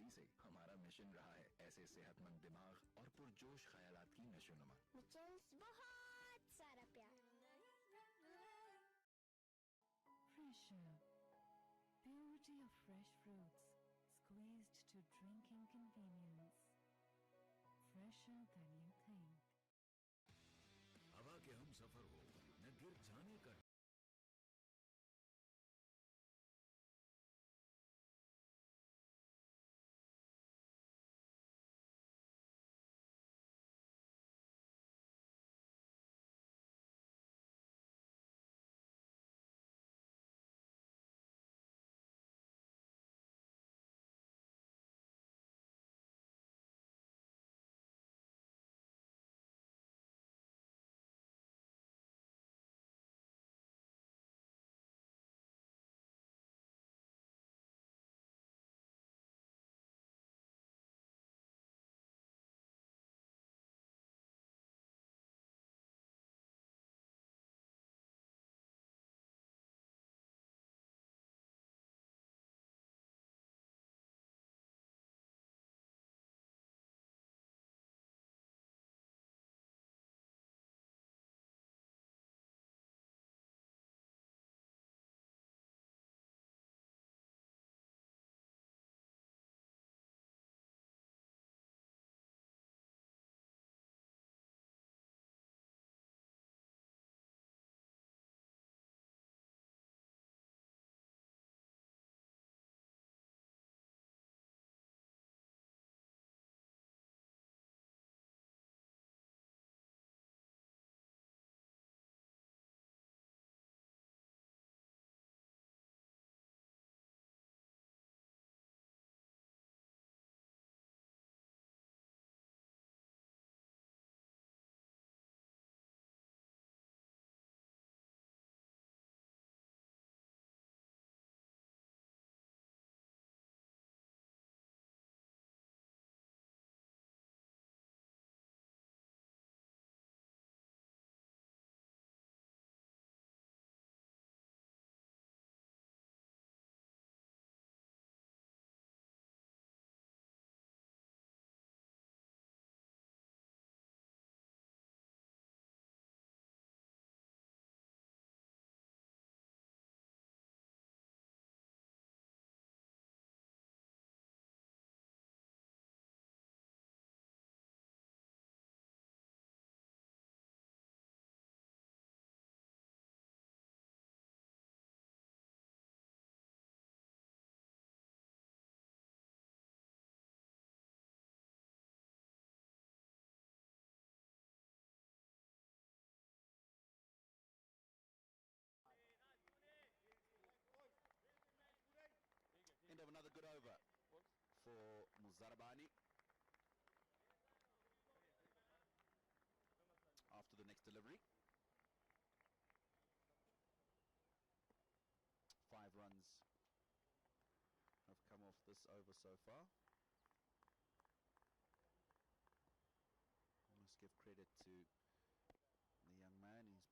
तभी से हमारा मिशन रहा है ऐसे सेहतमंद दिमाग और पुरजोश ख्यालात की नशोनुमा। मिचेल्स बहुत सारा प्यार। Fresher. Purity of fresh fruits, squeezed to drinking convenience. Fresher than you think. हवा के हम सफर हो न गिर जाने का End of another good over for Muzarabani. After the next delivery. 5 runs have come off this over so far. I must give credit to the young man. He's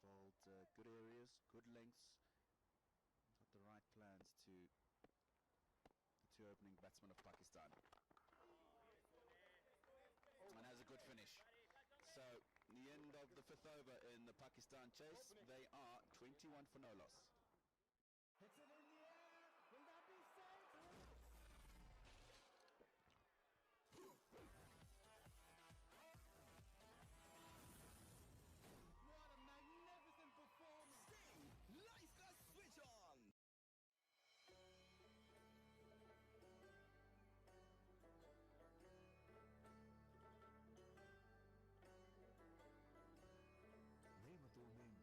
bowled good areas, good lengths, got the right plans to the 2 opening batsmen of Pakistan, and has a good finish. So the end of the 5th over in the Pakistan chase, they are 21 for no loss. Hits it in the air. Will that be safe? What a magnificent performance! Sting! Lights got switch on! नेमतों में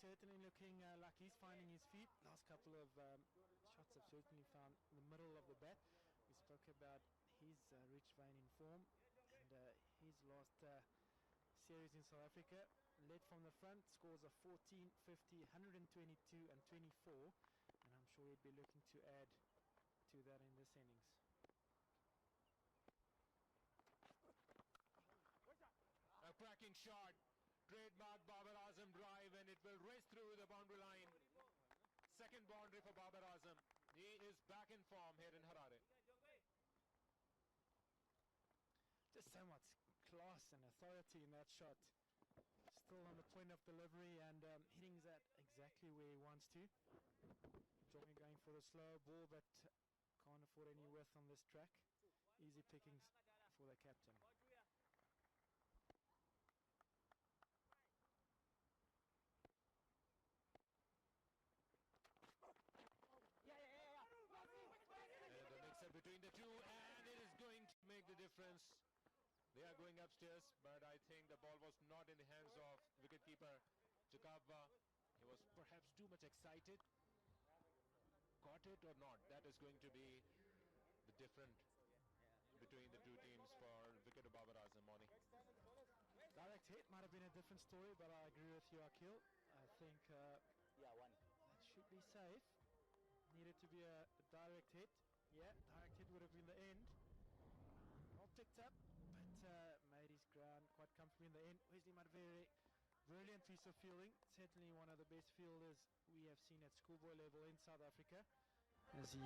certainly looking like he's finding his feet. Last couple of shots have certainly found the middle of the bat. We spoke about his rich vein in form, and his last series in South Africa led from the front, scores of 14, 50, 122 and 24, and I'm sure he'd be looking to add to that in this innings. A cracking shot, trademark Babar Azam drive, and it will race through the boundary line. Second boundary for Babar Azam. He is back in form here in Harare. Just so much class and authority in that shot. Still on the point of delivery and hitting that exactly where he wants to. Jogging going for the slow ball, but can't afford any width on this track. Easy pickings for the captain. And the mix-up between the two, and it is going to make the difference. They are going upstairs, but I think the ball was not in the hands of wicketkeeper Jakabwa. He was perhaps too much excited. Caught it or not, that is going to be the difference between the two teams for wicket of Babar Azam. Moni. Direct hit might have been a different story, but I agree with you, Akhil. I think that should be safe. Needed to be a direct hit. Yeah, direct hit would have been the end. Not picked up, but made his ground quite comfortably in the end. Wesley Madvere, brilliant piece of fielding. Certainly one of the best fielders we have seen at schoolboy level in South Africa, as he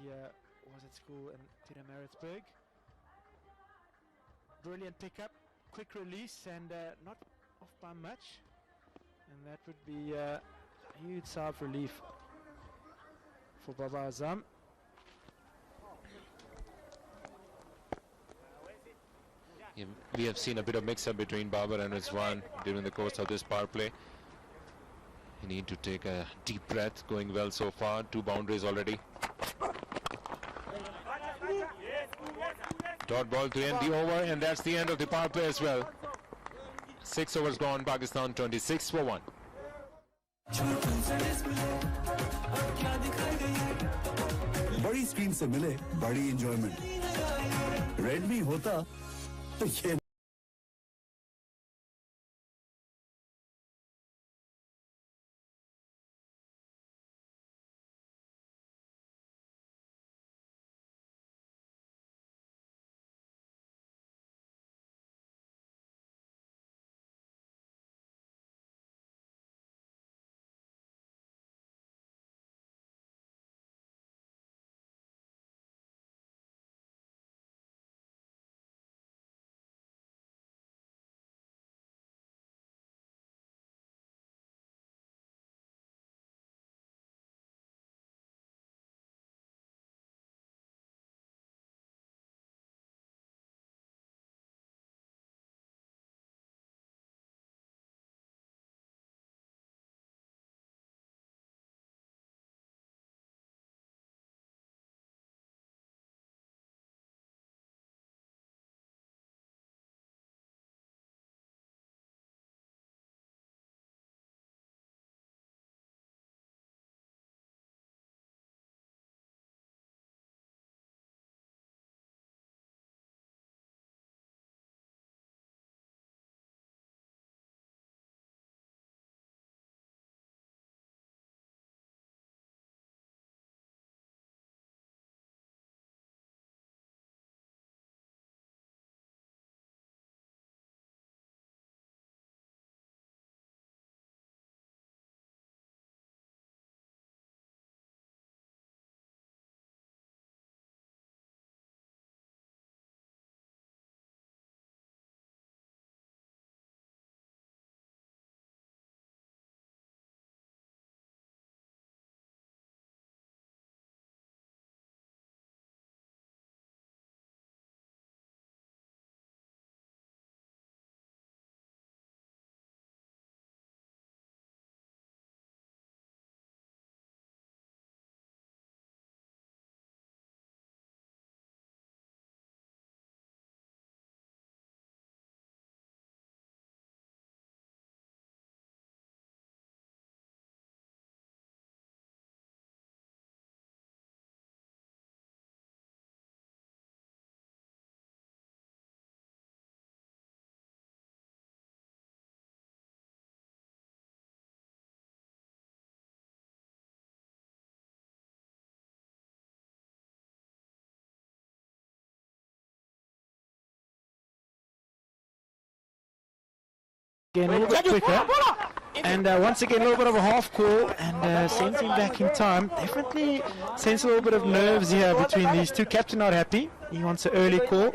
was at school in Pietermaritzburg. Brilliant pickup, quick release, and not off by much. And that would be a huge sigh of relief for Babar Azam. Yeah, we have seen a bit of mix-up between Babar and Rizwan during the course of this power play. You need to take a deep breath. Going well so far. 2 boundaries already. Dot ball to end the over, and that's the end of the power play as well. 6 overs gone. Pakistan 26 for 1. बड़ी screen से मिले बड़ी enjoyment Redmi होता तो ये again a little bit quicker. And once again, a little bit of a half call, and sends him back in time. Definitely sense a little bit of nerves here between these two. Captain not happy. He wants an early call.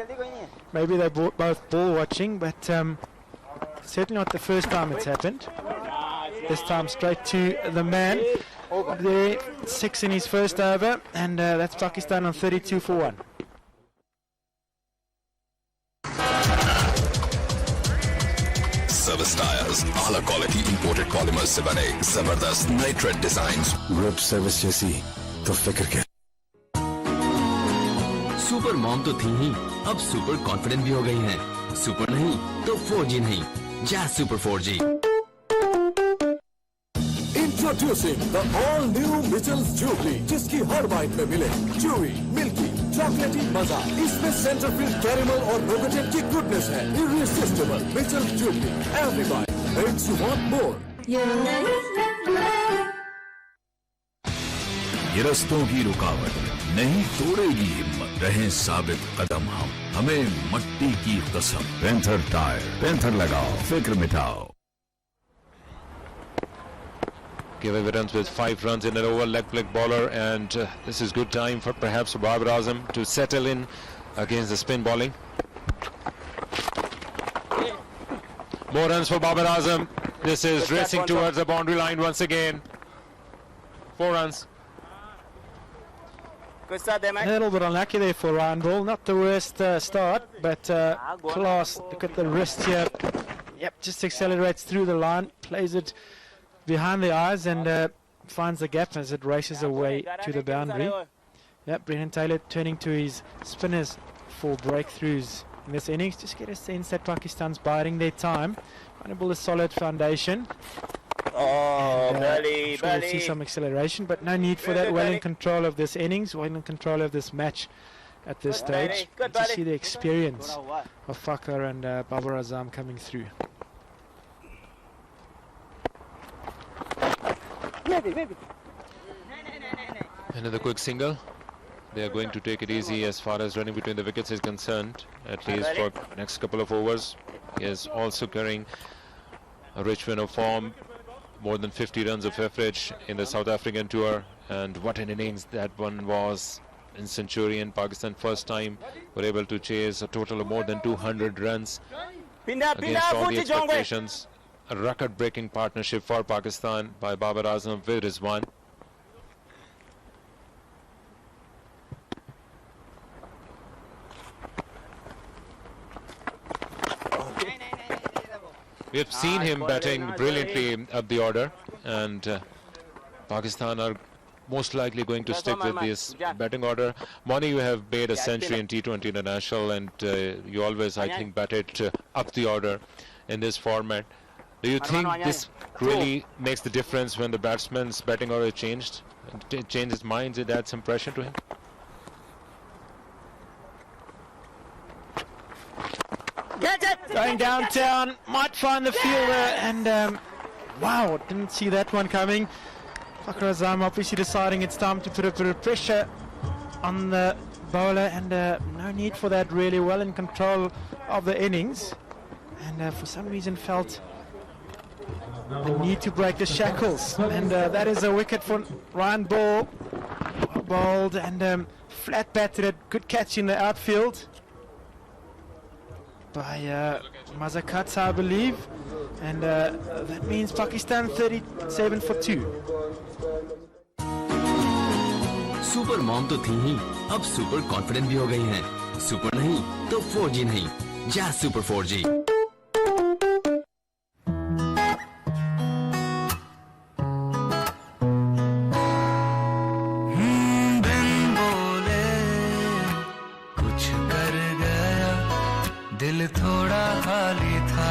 Maybe they're both ball watching, but certainly not the first time it's happened. This time straight to the man. There, 6 in his first over, and that's Pakistan on 32 for 1. Service tyres आला quality imported polymers से बने जबरदस्त नए trade designs group service जैसी तो फिक्र क्या super mom तो थी ही, अब सुपर कॉन्फिडेंट भी हो गई हैं। सुपर नहीं तो 4G नहीं, jazz super 4G। Introducing the all-new Mitchell's Jubilee, जिसकी हर बाइट में मिले chewy, milky, chocolatey मजा। इसमें सेंटर फिल कैरेमल और नोगेटेड की गुडनेस है। Irresistible Mitchell's Jubilee, every bite makes you want more. ये रस्तों की रुकावट नहीं तोड़ेगी हिम्मत, रहें साबित कदम हम, हमें मट्टी की कसम। पेंथर टायर, पेंथर लगाओ, फिक्र मिटाओ। Give evidence with 5 runs in an over, leg bowler, and this is good time for perhaps Babar Azam to settle in against the spin bowling. More runs for Babar Azam. This is racing towards the boundary line once again. 4 runs. A little bit unlucky there for Ryan Ball. Not the worst start, but class. Look at the wrist here. Yep, just accelerates through the line, plays it behind the eyes, and finds the gap as it races away to the boundary. Yep, Brendan Taylor turning to his spinners for breakthroughs in this innings. Just get a sense that Pakistan's biding their time. Trying to build a solid foundation. Sure we'll see some acceleration, but no need for that. Well in control of this innings, well in control of this match at this stage. Good to see the experience of Fakhar and Babar Azam coming through. Another quick single. They are going to take it easy as far as running between the wickets is concerned, at least for next couple of overs. He is also carrying a rich win of form, more than 50 runs of average in the South African tour, and what an innings that one was in Centurion. Pakistan first time were able to chase a total of more than 200 runs against all the expectations. A record-breaking partnership for Pakistan by Babar Azam with Rizwan. We have seen him batting brilliantly up the order, and Pakistan are most likely going to stick with this batting order. Moni, you have made a century in T20 International, and you always, I think, batted up the order in this format. Do you think this really makes the difference when the batsman's batting order changed? Change his mind, it adds some pressure to him? Going downtown, might find the fielder, and wow, didn't see that one coming. Fakhar Azam obviously deciding it's time to put a bit of pressure on the bowler, and no need for that, really well in control of the innings, and for some reason felt the need to break the shackles, and that is a wicket for Ryan Ball. Bowled and flat batted it, good catch in the outfield by Mazakatsa, I believe, and that means Pakistan 37 for 2. Super mom तो थी ही, अब super confident भी हो गई हैं। Super नहीं तो 4G नहीं, जैज़ सुपर 4G। दिल थोड़ा खाली था।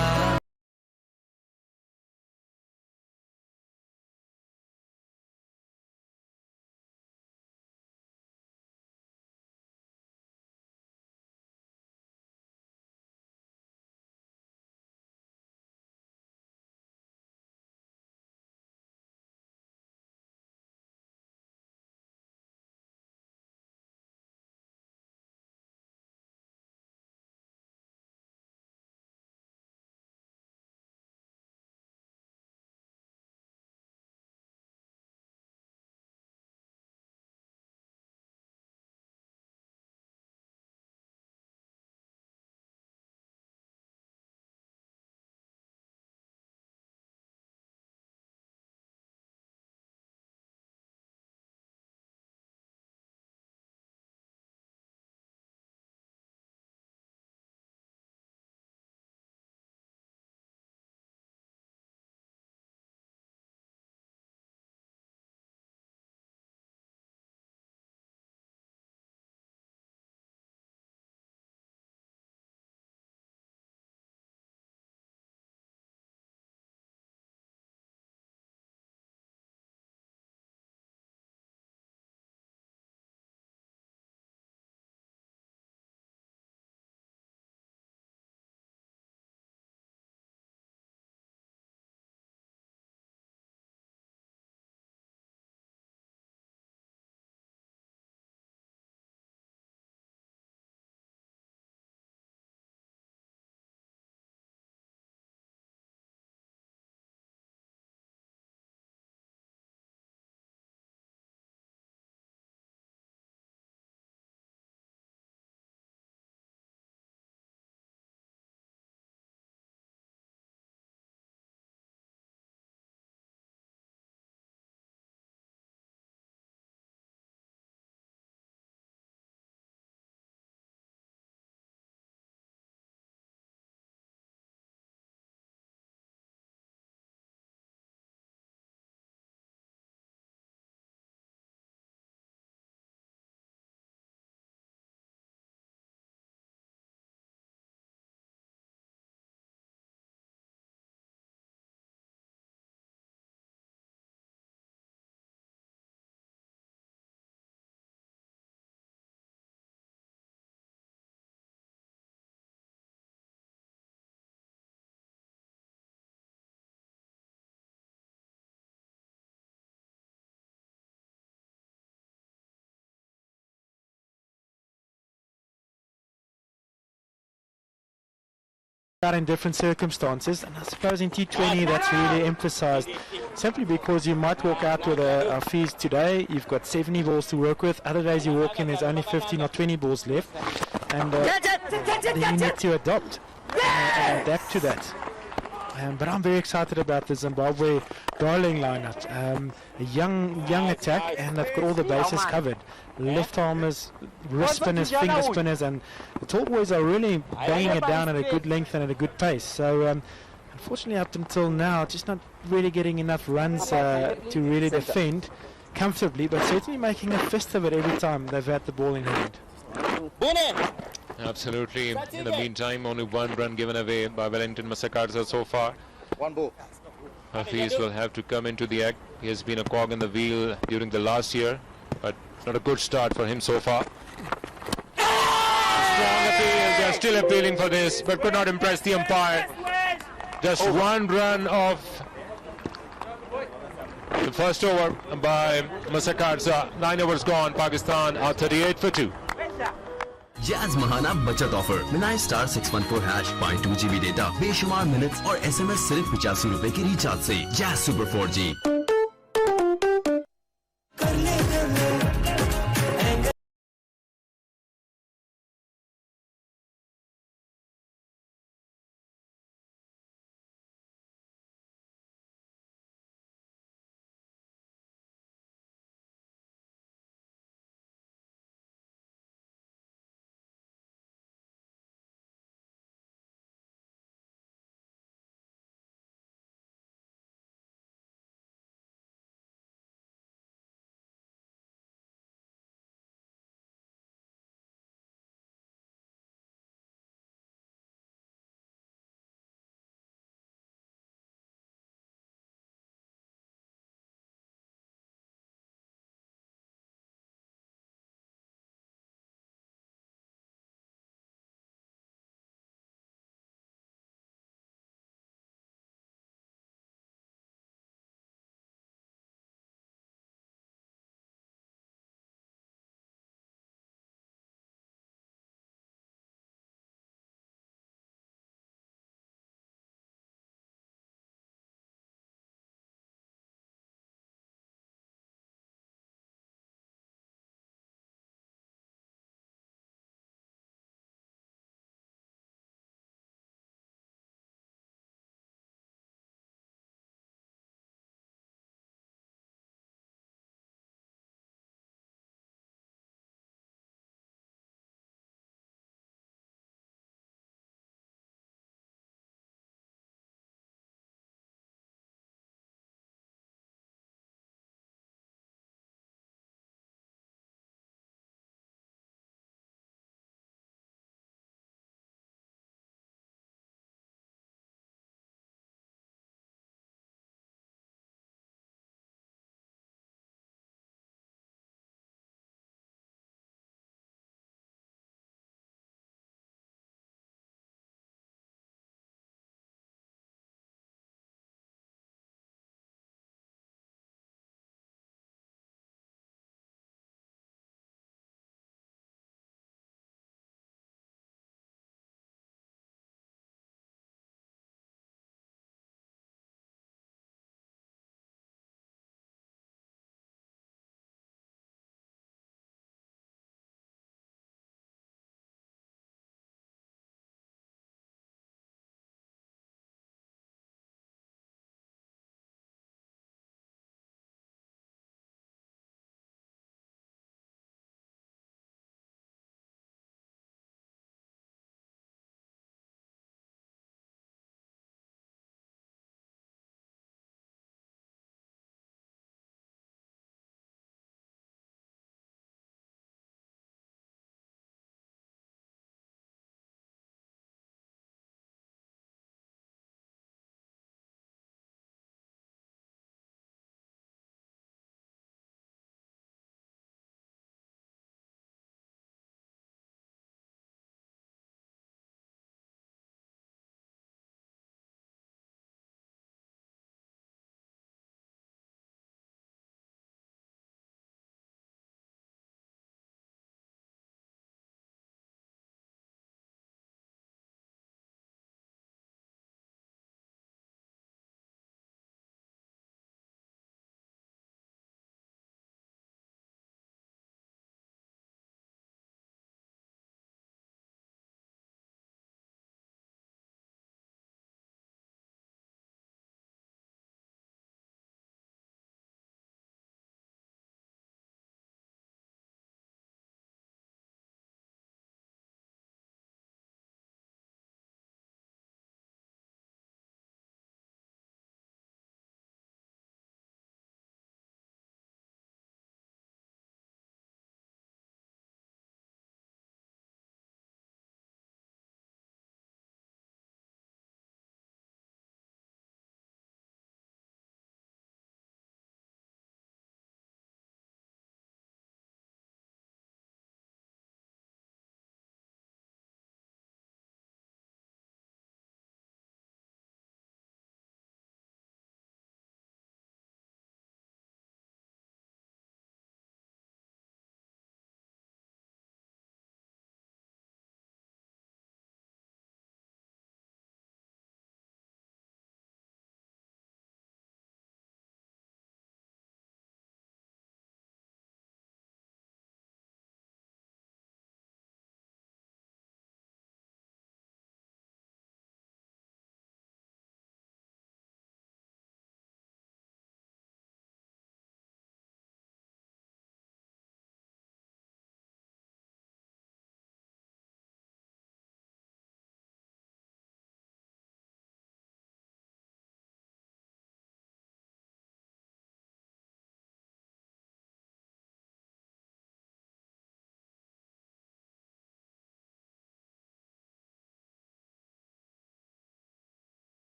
out in different circumstances, and I suppose in T20 that's really emphasized, simply because you might walk out with a fees today, you've got 70 balls to work with, other days you walk in, there's only 15 or 20 balls left, and then you need to adopt and adapt to that. But I'm very excited about the Zimbabwe bowling lineup. A young attack, and they've got all the bases covered. Left armers, wrist spinners, finger spinners, and the tall boys are really banging it down at a good length and at a good pace. So unfortunately, up until now, just not really getting enough runs to really defend comfortably, but certainly making a fist of it every time they've had the ball in hand. Absolutely. In the meantime, only one run given away by Wellington Massakarsa so far. One ball. Hafiz will have to come into the act. He has been a cog in the wheel during the last year, but not a good start for him so far. Strong appeal. They are still appealing for this, but could not impress the umpire. Just one run of the first over by Massakarsa. 9 overs gone. Pakistan are 38 for 2. Jazz महाना बचत offer मिलाए *614# पाएं 2 GB data, बेशुमार minutes और SMS सिर्फ 85 रुपए की recharge से। Jazz super 4G।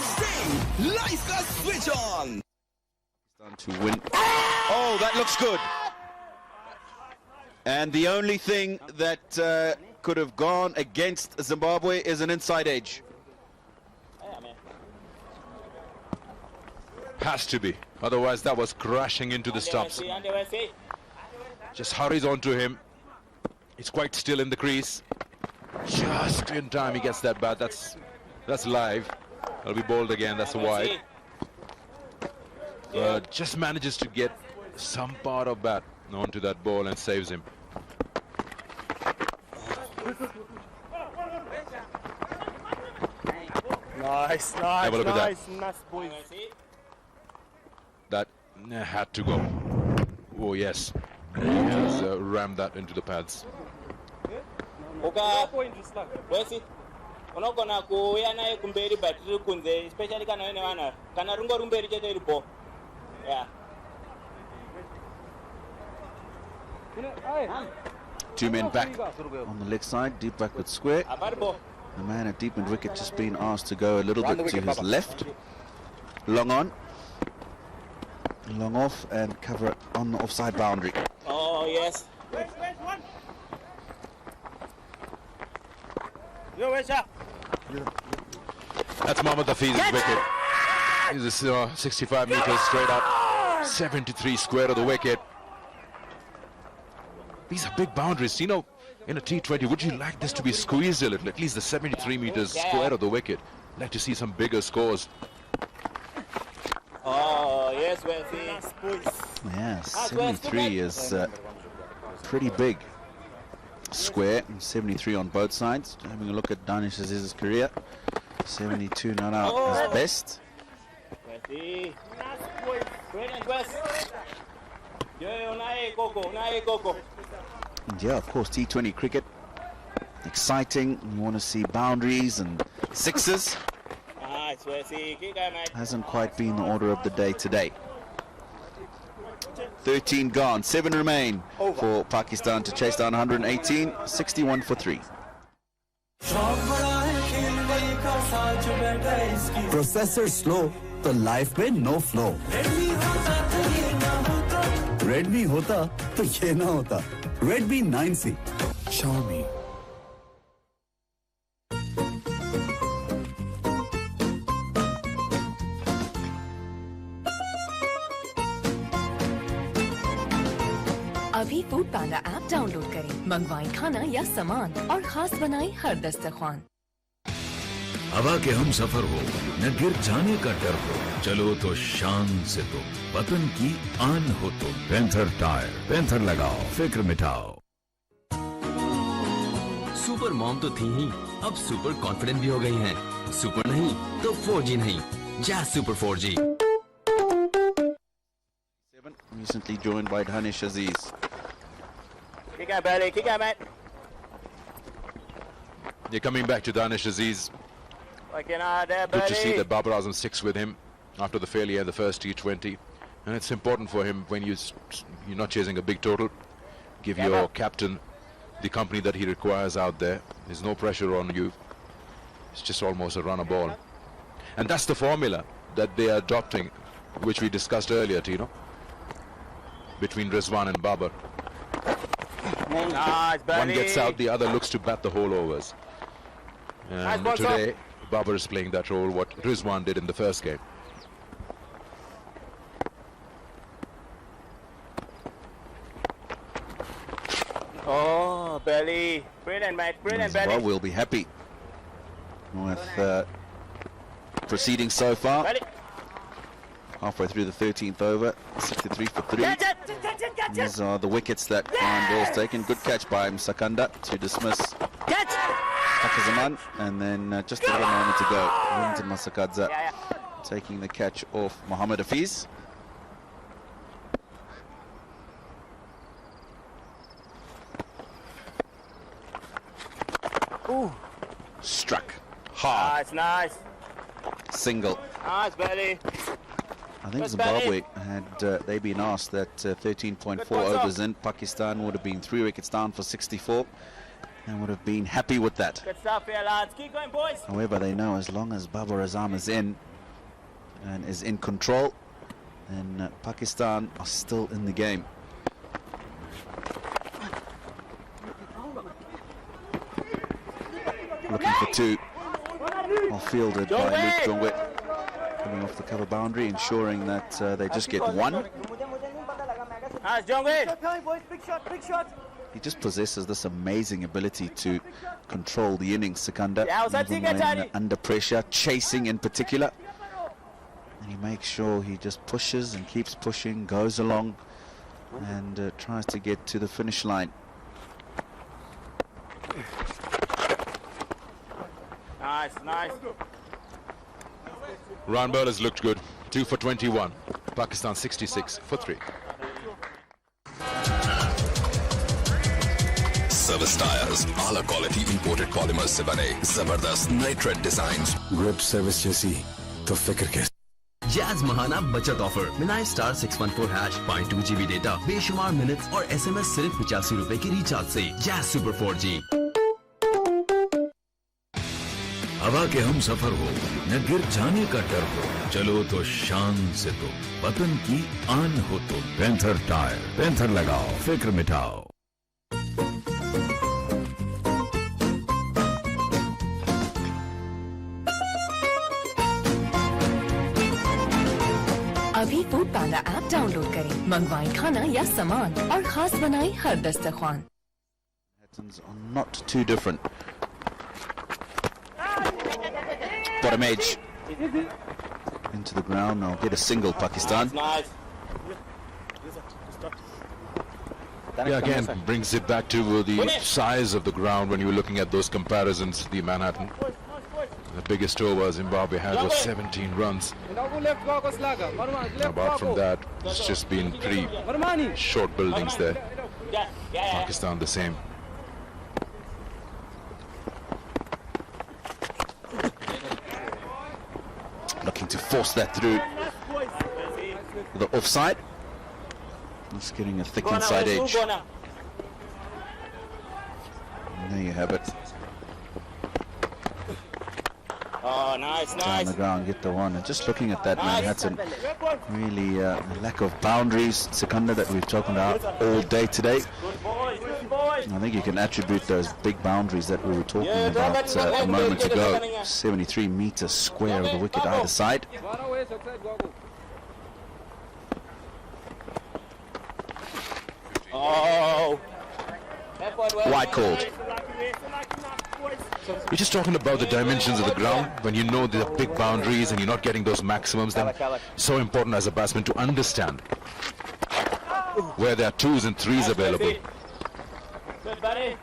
Stay! Life का switch on! To win. Oh, that looks good. And the only thing that could have gone against Zimbabwe is an inside edge. Has to be. Otherwise, that was crashing into the stumps. Just hurries onto him. He's quite still in the crease. Just in time he gets that bat. That's live. That'll be bowled again. That's a wide. Just manages to get some part of bat onto that ball and saves him. Nice, Have a look at nice, boys. That had to go. Oh yes, he has rammed that into the pads. Unogona kuuya naye kumberi but riri kunze especially kana une vana kana ringori mberi chete iripo. Yeah. Two men back on the leg side, deep backward square. The man at deep mid wicket just been asked to go a little bit to his left. Long on, long off, and cover it on the offside boundary. Oh yes. That's Mohammad Hafiz's wicket. This is 65 meters straight up, 73 square of the wicket. These are big boundaries, you know. In a T20, would you like this to be squeezed a little? At least the 73 meters square of the wicket. I'd like to see some bigger scores. Oh yes, Yeah, 73 is pretty big. Square, 73 on both sides. Having a look at Danish Aziz's career, 72 not out his best. And yeah, of course, T20 cricket, exciting. You want to see boundaries and sixes. Hasn't quite been the order of the day today. 13 gone, 7 remain for Pakistan to chase down 118, 61 for 3. Processor slow, तो life में no flow. Redmi होता तो ये ना होता. Redmi 9C. Xiaomi. अभी food पांडा app download करें, मंगवाएं खाना या सामान और खास बनाएं हर दस्तरखान। हवा के हम सफर हो, न गिर जाने का डर हो, चलो तो शान से तो, वतन की आन हो तो, पेंथर टायर, पेंथर लगाओ, फिक्र मिटाओ। सुपर मॉम तो थी ही, अब सुपर कॉन्फिडेंट भी हो गई हैं। सुपर नहीं तो 4G नहीं, jazz super 4G। Recently joined by Danish Aziz. Kick out, Barry. Kick out, mate. You're coming back to Danish Aziz. Good to see that Babar Azam sticks with him after the failure in the first T20. And it's important for him when you're not chasing a big total. Give your captain the company that he requires out there. There's no pressure on you. It's just almost a runner ball. And that's the formula that they are adopting, which we discussed earlier, Tino, between Rizwan and Babar. Nice, one gets out, the other looks to bat the whole overs. And today, Babar is playing that role, what Rizwan did in the first game. Oh, Belly. Brilliant, mate. Brilliant, Belly. Well, we'll be happy with proceeding so far. Belly. Halfway through the 13th over, 63 for 3. These are the wickets that Ryan Ball's taken. Good catch by Sakanda to dismiss Hakazaman. And then just a little moment to go. Wellington Masakadza taking the catch off Mohammad Hafiz. Ooh. Struck hard. Nice. Single. Nice, Belly. I think Zimbabwe, had they been asked that 13.4 overs in, Pakistan would have been 3 wickets down for 64. and would have been happy with that. Good stuff here, lads. Keep going, boys. However, they know as long as Babar Azam is in and is in control, then Pakistan are still in the game. Looking for two. Well fielded by Luke Jongwet, coming off the cover boundary, ensuring that they just get one. He just possesses this amazing ability to control the innings, Sikandar, even when under pressure, chasing in particular. And he makes sure he just pushes and keeps pushing, goes along and tries to get to the finish line. Nice, nice. Round bowlers looked good. 2 for 21. Pakistan 66 for 3. Service tyres आला quality imported polymers से बने जबरदस्त नए trade designs grip service जैसी तो फिक्र कैसे jazz महाना बचत ऑफर मिनाई स्टार 614 हैश पाएं 2 GB डेटा, बेशुमार मिनट्स और SMS सिर्फ 85 रुपए की रिचार्ज से। Jazz super 4G। हवा के हम सफर हो न गिर जाने का डर हो, चलो तो शान से तो वतन की आन हो तो पेंथर टायर। पेंथर लगाओ, फिक्र मिटाओ। अभी फूड पांडा ऐप डाउनलोड करें, मंगवाएं खाना या सामान और खास बनाएं हर दस्तरखान। Patterns are not too different. Bottom edge into the ground. I'll get a single, Pakistan. Nice. Yeah, again, brings it back to the size of the ground when you're looking at those comparisons. The Manhattan, the biggest over Zimbabwe had was 17 runs. Apart from that, it's just been pretty short buildings there. Pakistan the same. Looking to force that through the offside. Just getting a thick inside edge. And there you have it. Oh, nice, Down nice. the ground, get the one. And just looking at that, Manhattan, really a lack of boundaries, Sikandar, that we've talked about all day today. Good boys, good boys. I think you can attribute those big boundaries that we were talking about a moment ago. 73 meters square of the wicket either side. Oh. Wide called. We're just talking about the dimensions of the ground. When you know there are big boundaries and you're not getting those maximums, then it's so important as a batsman to understand where there are 2s and 3s available. Good, buddy.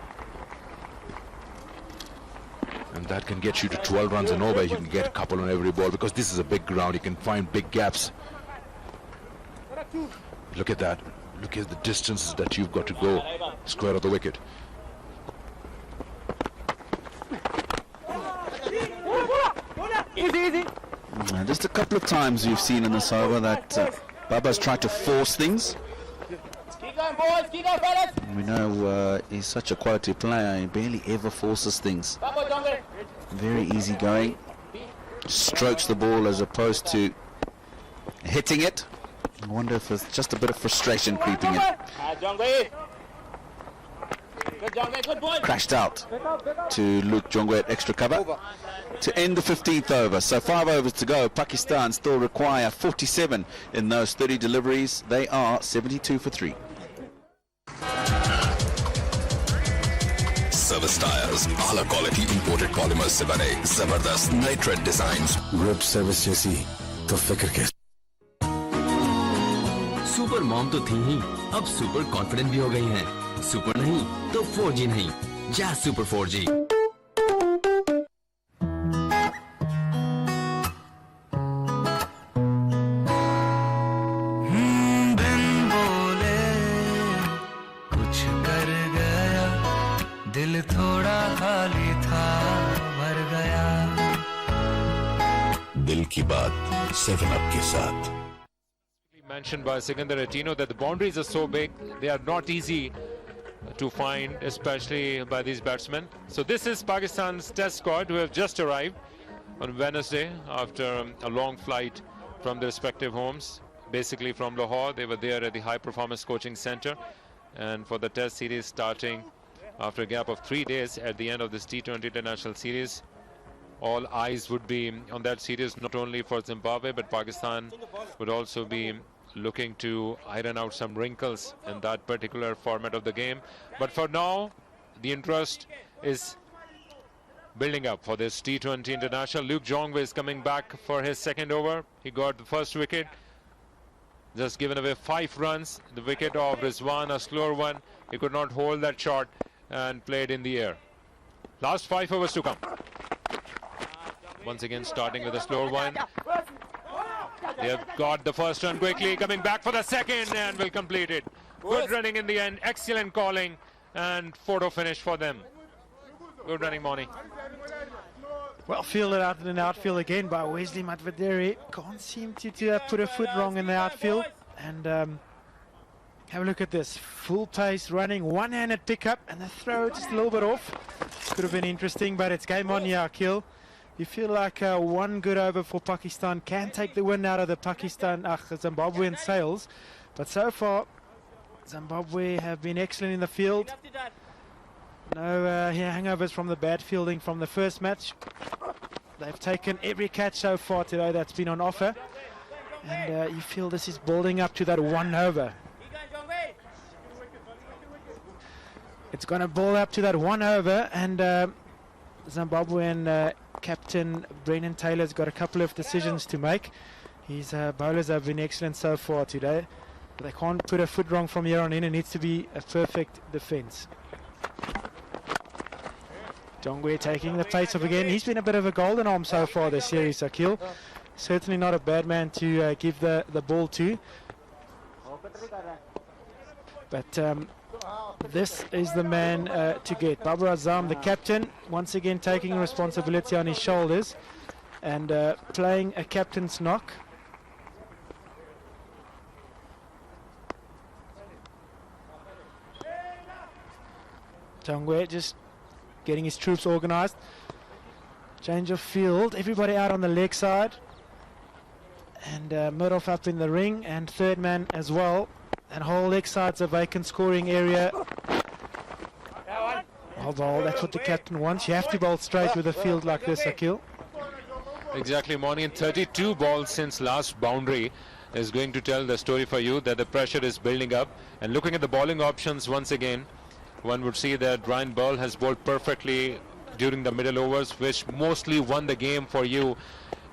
And that can get you to 12 runs and over. You can get a couple on every ball because this is a big ground. You can find big gaps. Look at that. Look at the distances that you've got to go square of the wicket. Just a couple of times we've seen in this over that Baba's tried to force things. Keep going, boys. Keep going, fellas. We know he's such a quality player. He barely ever forces things. Very easy going. Strokes the ball as opposed to hitting it. I wonder if it's just a bit of frustration creeping in. Crashed out to Luke Jongwet, extra cover to end the 15th over. So 5 overs to go. Pakistan still require 47 in those 30 deliveries. They are 72 for 3. Service tyres आला quality imported polymers से बने जबरदस्त नए trade designs grip service जैसी तो फिक्र कैसे super mom तो थी ही, अब सुपर कॉन्फिडेंट भी हो गई हैं। सुपर नहीं तो 4G नहीं। Jazz super 4G। बिन बोले कुछ कर गया, दिल थोड़ा खाली था, भर गया। दिल की बात 7 अप के साथ। Mentioned by Sikandar Atino that the boundaries are so big, they are not easy to find, especially by these batsmen. So this is Pakistan's test squad, who have just arrived on Wednesday after a long flight from their respective homes, basically from Lahore. They were there at the High Performance Coaching Center, and for the test series starting after a gap of 3 days at the end of this T20 International Series. All eyes would be on that series, not only for Zimbabwe, but Pakistan would also be looking to iron out some wrinkles in that particular format of the game. But for now, the interest is building up for this T20 International. Luke Jongwei is coming back for his second over. He got the first wicket, just given away 5 runs. The wicket of Rizwan, a slower one. He could not hold that shot and played in the air. Last 5 overs to come. Once again starting with a slower one. They have got the first run quickly, coming back for the second and will complete it. Good running in the end, excellent calling, and photo finish for them. Good running, Moni. Well fielded out in the outfield again by Wesley Madvedere. Can't seem to put a foot wrong in the outfield. And have a look at this. Full pace running, one-handed pickup, and the throw just a little bit off. Could have been interesting, but it's game on here, Akil. You feel like one good over for Pakistan can take the win out of the Zimbabwean sails. But so far, Zimbabwe have been excellent in the field. No hangovers from the bad fielding from the first match. They've taken every catch so far today that's been on offer. And you feel this is building up to that 1 over. It's going to build up to that 1 over, and Zimbabwean captain Brendan Taylor's got a couple of decisions to make. His bowlers have been excellent so far today. But they can't put a foot wrong from here on in. It needs to be a perfect defence. Jongwei taking the pace off again. He's been a bit of a golden arm so far this series, Akil. Certainly not a bad man to give the ball to. But this is the man to get. Babar Azam, the captain, once again taking responsibility on his shoulders and playing a captain's knock. Jongwei just getting his troops organised. Change of field, everybody out on the leg side. And Murdoch up in the ring, and third man as well. And whole leg side's a vacant scoring area. Well, bowl, that's what the captain wants. You have to bowl straight with a field like this, Akil. Exactly, Moni. And 32 balls since last boundary is going to tell the story for you that the pressure is building up. And looking at the bowling options once again, one would see that Ryan Burl has bowled perfectly during the middle overs, which mostly won the game for you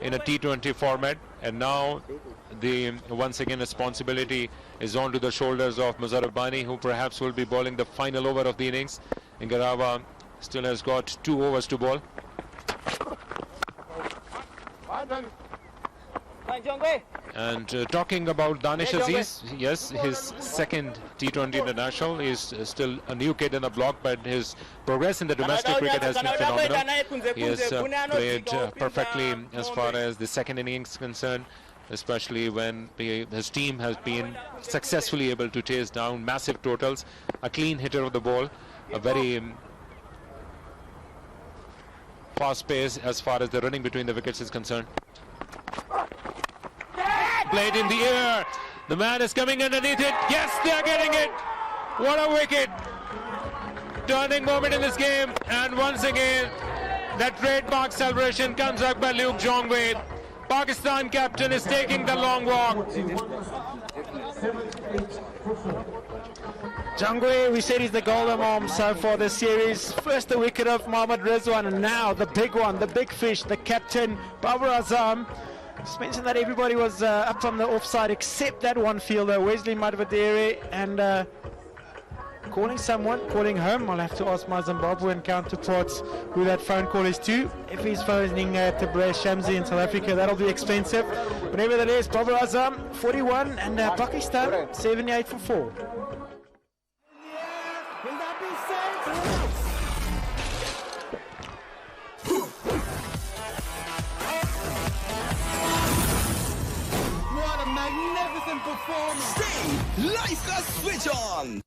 in a T20 format. And now the once again responsibility is on to the shoulders of Muzarraf Bani, who perhaps will be bowling the final over of the innings. Ingarawa still has got 2 overs to bowl. And talking about Danish Aziz, yes, his second T20 international. Is still a new kid in the block, but his progress in the domestic cricket has been phenomenal. He has played perfectly as far as the second innings is concerned, especially when his team has been successfully able to chase down massive totals. A clean hitter of the ball, a very fast pace as far as the running between the wickets is concerned. Played in the air. The man is coming underneath it. Yes, they are getting it. What a wicket. Turning moment in this game. And once again, that trademark celebration comes up by Luke Jongwei. Pakistan captain is taking the long walk. Jongwei, we said he's the golden arm so far this series. First the wicket of Mohammad Rizwan, and now the big one, the big fish, the captain, Babar Azam. Just mentioned that everybody was up on the offside except that one fielder, Wesley Madvedere, and calling someone, calling home. I'll have to ask my Zimbabwean counterparts who that phone call is to. If he's phoning to Blair Shamsi in South Africa, that'll be expensive. But nevertheless, Babar Azam, 41, and Pakistan, 78 for 4. What a magnificent performance! Stay! Lights are switch on!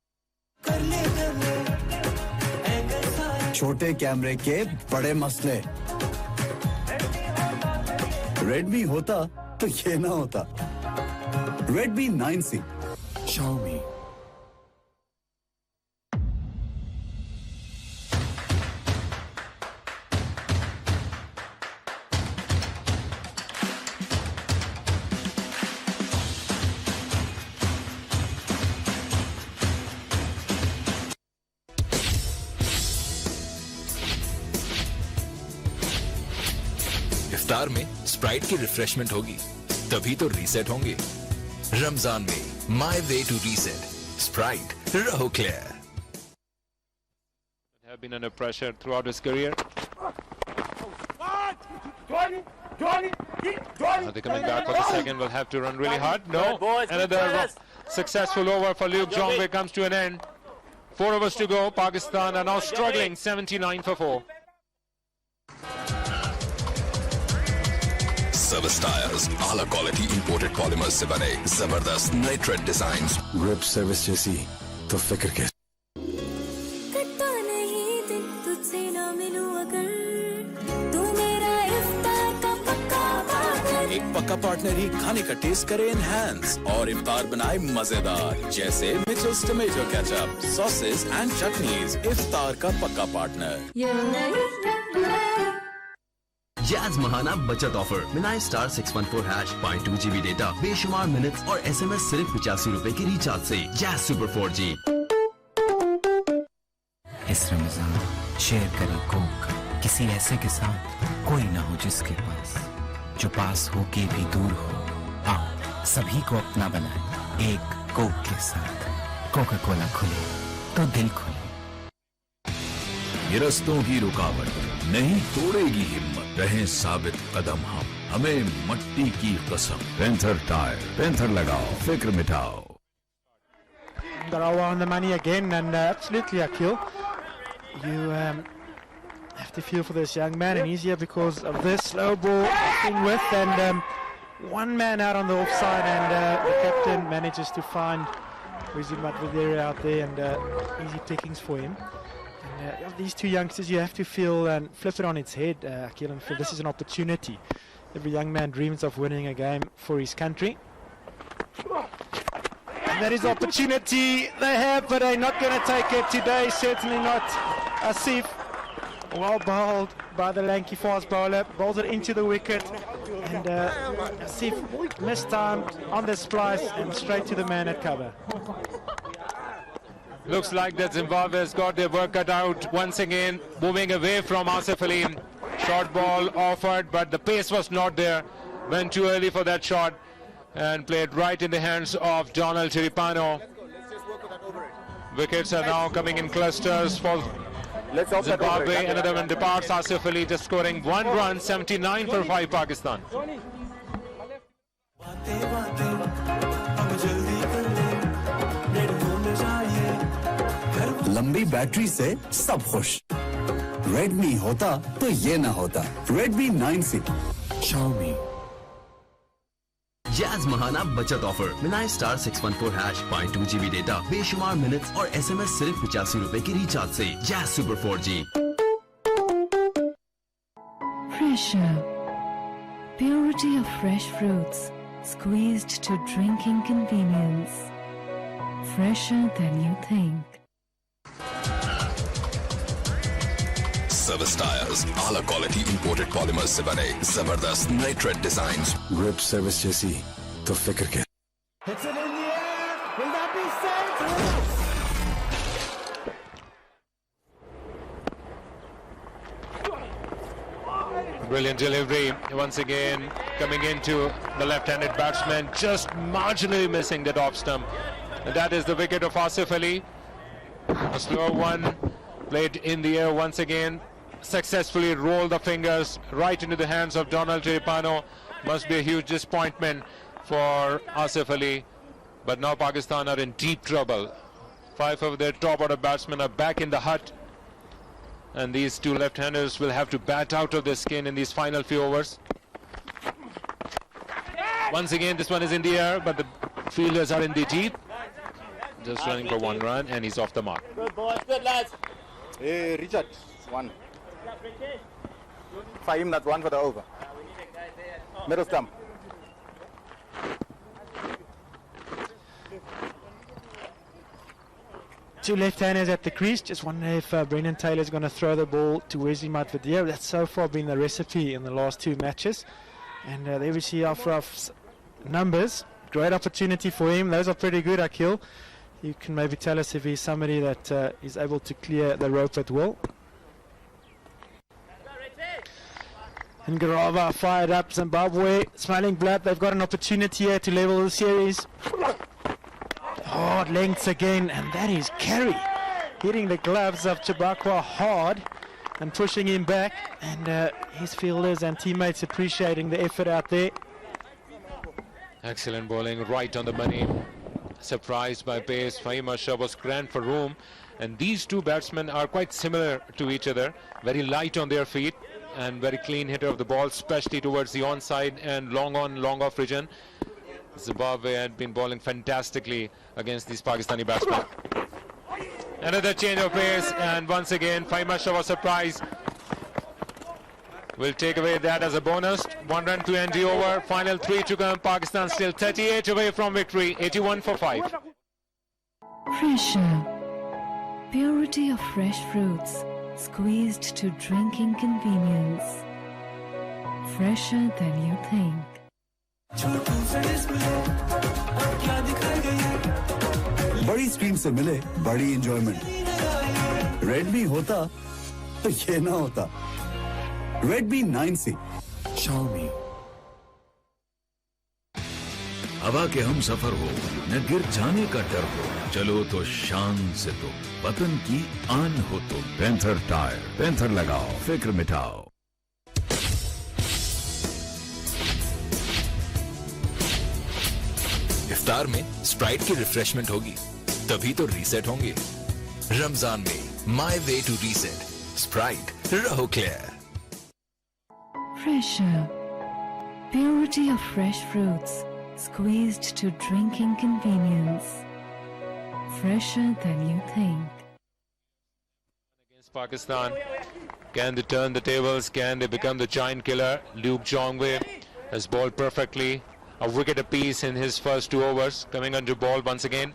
छोटे कैमरे के बड़े मसले। Redmi होता तो ये ना होता। Redmi 9C Xiaomi। इफ्तार में स्प्राइट की रिफ्रेशमेंट होगी, तभी तो रीसेट होंगे। रमजान में my way to reset, sprite, रहो clear. Have been under pressure throughout his career. Are they coming back for the second? Will have to run really hard. No, another successful over for Luke Jongwei comes to an end. 4 overs to go. Pakistan are now struggling. 79 for 4. Service tyres आला quality imported polymers से बने जबरदस्त नए trade designs. Grip service जैसी तो फिक्र के। कटता नहीं दिन तुझसे ना मिलूं अगर तू मेरा इफ्तार का पक्का पार्टनर। एक पक्का पार्टनर ही खाने का टेस्ट करे एनहांस और इफ्तार बनाए मजेदार, जैसे Mitchell's tomato ketchup, sauces and chutneys. इफ्तार का पक्का पार्टनर। जैज महाना बचत ऑफर मिनाई स्टार 614 हैश 0.2 GB डेटा, बेशुमार मिनट्स और SMS सिर्फ 85 रुपए की रिचार्ज से। Jazz super 4G। इस रमजान शेयर करें कोक किसी ऐसे के साथ, कोई ना हो जिसके पास, जो पास हो के भी दूर हो। आओ सभी को अपना बनाए एक कोक के साथ। कोका कोला खुले तो दिल खुले। ये रस्तों की रुकावट नहीं तोड़ेगी हिम्मत, रहें साबित कदम हम, हमें मट्टी की कसम। पेंथर टायर, पेंथर लगाओ, फिक्र मिटाओ। Darawa on the money again, and absolutely Akil, you have to feel for this young man, and easier because of this slow ball thing with, and one man out on the offside, and the captain manages to find Zimbabwe out there, and easy pickings for him. And these two youngsters, you have to feel and flip it on its head, Akil, and feel this is an opportunity. Every young man dreams of winning a game for his country. And that is opportunity they have, but they're not going to take it today. Certainly not. Asif, well bowled by the lanky fast bowler, bowls it into the wicket, and Asif mistimed on the splice and straight to the man at cover. Looks like that Zimbabwe has got their work cut out once again, moving away from Asif Ali. Short ball offered, but the pace was not there. Went too early for that shot and played right in the hands of Donald Tiripano. Wickets are now coming in clusters for Zimbabwe. Another one departs. Asif Ali just scoring 1 run, 79 for 5 Pakistan. लंबी battery से सब खुश। Redmi होता तो ये ना होता। Redmi 9C Xiaomi। Jazz महाना बचत ऑफर मिनाई स्टार 614 हैश 0.2 GB डेटा, बेशुमार मिनट्स और SMS सिर्फ 85 रुपए की रिचार्ज से। Jazz super 4G। Fresher. Purity of fresh fruits, squeezed to drinking convenience. Fresher than you think. Service tyres आला क्वालिटी इंपोर्टेड पॉलीमर्स से बने जबरदस्त नए ट्रेड डिजाइन्स। ग्रिप सर्विस जैसी तो फिक्र के। Brilliant delivery once again coming into the left-handed batsman, just marginally missing that off stump. And that is the wicket of Asif Ali. A slow one played in the air once again. Successfully rolled the fingers right into the hands of Donald Tiripano. Must be a huge disappointment for Asif Ali. But now Pakistan are in deep trouble. 5 of their top order batsmen are back in the hut. And these two left-handers will have to bat out of their skin in these final few overs. Once again, this one is in the air, but the fielders are in the deep. just running for 1 run, and he's off the mark. Good boys, good lads. Hey, Richard, 1. 5, that's 1 for the over. Middle stump. Two left-handers at the crease. Just wonder if Brendan Taylor's going to throw the ball to Wesley Matvadia. That's so far been the recipe in the last 2 matches. And there we see Afraf's numbers. Great opportunity for him. Those are pretty good, Akil. You can maybe tell us if he's somebody that is able to clear the rope at will. And Garava fired up. Zimbabwe smiling blood. They've got an opportunity here to level the series. Hard lengths again, and that is Carey hitting the gloves of Chabakwa hard and pushing him back, and his fielders and teammates appreciating the effort out there. Excellent bowling, right on the money. Surprised by pace. Fahim Shah was grand for room, and these two batsmen are quite similar to each other. Very light on their feet and very clean hitter of the ball, especially towards the onside and long on, long off region. Zimbabwe had been bowling fantastically against these Pakistani batsmen. Another change of pace, and once again Fahim Shah was surprised. We'll take away that as a bonus. 1 run to end the over. Final 3 to come. Pakistan still 38 away from victory. 81 for 5. Fresher. Purity of fresh fruits, squeezed to drinking convenience. Fresher than you think. बड़ी screen से मिले बड़ी enjoyment. Redmi होता तो ये ना होता। Redmi 9C Xiaomi। हवा के हम सफर हो न गिर जाने का डर हो, चलो तो शान से तो वतन की आन हो तो पेंथर टायर। पेंथर लगाओ, फिक्र मिटाओ। इफ्तार में स्प्राइट की रिफ्रेशमेंट होगी, तभी तो रीसेट होंगे। रमजान में माई वे टू रीसेट, स्प्राइट, रहो clear. Fresher. Purity of fresh fruits, squeezed to drinking convenience. Fresher than you think. Against Pakistan, can they turn the tables? Can they become the giant killer? Luke Jongwei has bowled perfectly. A wicket apiece in his first 2 overs. Coming under ball once again.